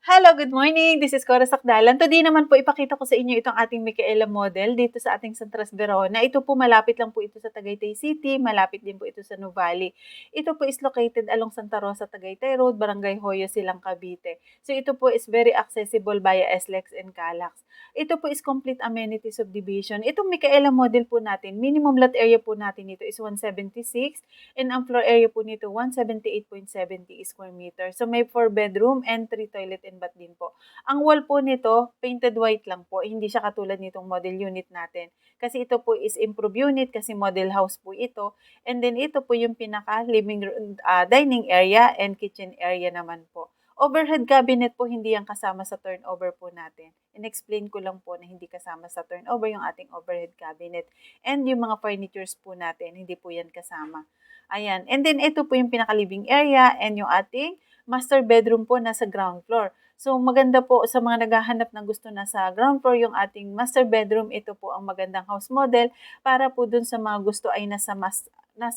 Hello, good morning. This is Cora Sakdalan. Today naman po ipakita ko sa inyo itong ating Micaela model dito sa ating Santras Verona. Ito po malapit lang po ito sa Tagaytay City, malapit din po ito sa Nuvali. Ito po is located along Santa Rosa, Tagaytay Road, Barangay Hoyo, Silang, Cavite. So ito po is very accessible via SLEX and CALAX. Ito po is complete amenity subdivision. Itong Micaela model po natin, minimum lot area po natin ito is 176 and ang floor area po nito 178.70 square meter. So may 4 bedroom and 3 toilet and bath din po. Ang wall po nito, painted white lang po. Hindi siya katulad nitong model unit natin. Kasi ito po is improved unit kasi model house po ito. And then ito po yung pinaka living room, dining area and kitchen area naman po. Overhead cabinet po, hindi yan kasama sa turnover po natin. In-explain ko lang po na hindi kasama sa turnover yung ating overhead cabinet. And yung mga furnitures po natin, hindi po yan kasama. Ayan. And then ito po yung pinaka-living area and yung ating master bedroom po nasa ground floor. So maganda po sa mga naghahanap ng gusto na sa ground floor yung ating master bedroom. Ito po ang magandang house model para po dun sa mga gusto ay nasa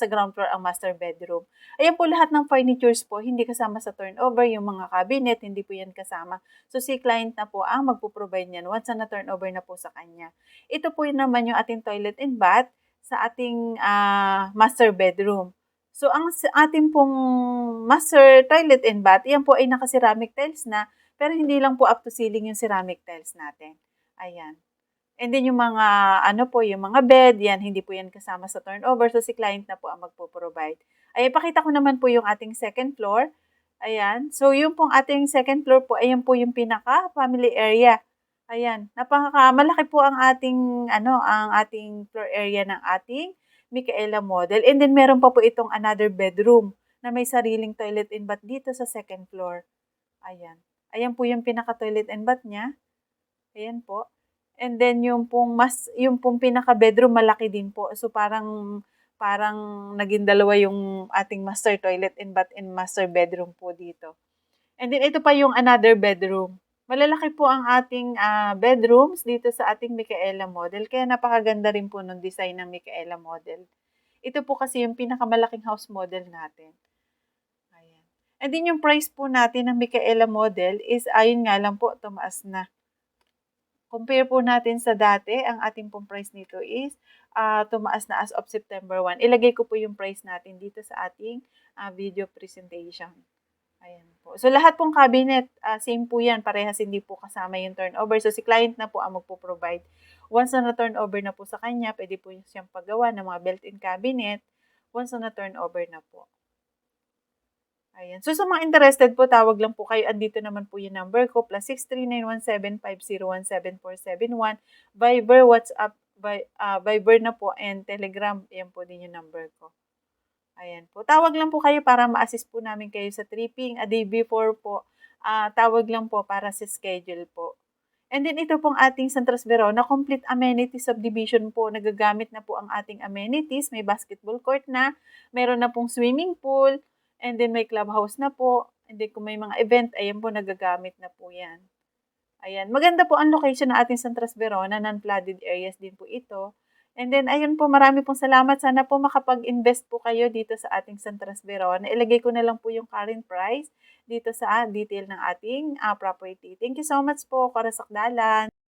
ground floor ang master bedroom. Ayan po lahat ng furnitures po, hindi kasama sa turnover, yung mga cabinet, hindi po yan kasama. So si client na po ang magpo-provide niyan once na turnover na po sa kanya. Ito po yun naman yung ating toilet and bath sa ating master bedroom. So ang ating pong master toilet and bath, yan po ay naka-ceramic tiles na, pero hindi lang po up to ceiling yung ceramic tiles natin. Ayan. And then yung mga, yung mga bed, yan, hindi po yan kasama sa turnover. So si client na po ang magpo-provide. Ay, pakita ko naman po yung ating second floor. Ayan. So yung pong ating second floor po, ayan po yung pinaka family area. Ayan. Malaki po ang ating, ang ating floor area ng ating Micaela model. And then meron pa po itong another bedroom na may sariling toilet and bath dito sa second floor. Ayan. Ayan po yung pinaka-toilet and bath niya. Ayan po. And then yung pong pinaka-bedroom malaki din po. So parang naging dalawa yung ating master toilet and bath and master bedroom po dito. And then ito pa yung another bedroom. Malalaki po ang ating bedrooms dito sa ating Micaela model. Kaya napakaganda rin po ng design ng Micaela model. Ito po kasi yung pinakamalaking house model natin. Ayan. And then yung price po natin ng Micaela model is ayun nga lang po, tumaas na. Compare po natin sa dati, ang ating pong price nito is tumaas na as of September 1. Ilagay ko po yung price natin dito sa ating video presentation. Ayan po. So lahat pong cabinet, same po yan. Parehas hindi po kasama yung turnover. So si client na po ang magpo-provide. Once na turnover na po sa kanya, pwede po siyang paggawa ng mga built-in cabinet. Once na turnover na po. Ayan. So, sa mga interested po, tawag lang po kayo. Andito naman po yung number ko, +6391750174771. Viber, WhatsApp, Viber na po, and Telegram. Yan po din yung number ko. Ayan po. Tawag lang po kayo para ma-assist po namin kayo sa tripping. A day before po, tawag lang po para sa schedule po. And then ito pong ating Santras Verona, complete amenity subdivision po. Nagagamit na po ang ating amenities. May basketball court na, meron na pong swimming pool, and then may clubhouse na po. And then kung may mga event, ayan po, nagagamit na po yan. Ayan. Maganda po ang location ng ating Santras Verona. Non-flooded areas din po ito. And then, ayun po, marami pong salamat. Sana po makapag-invest po kayo dito sa ating Santras Verona. Ilagay ko na lang po yung current price dito sa detail ng ating property. Thank you so much po, Cora Sakdalan.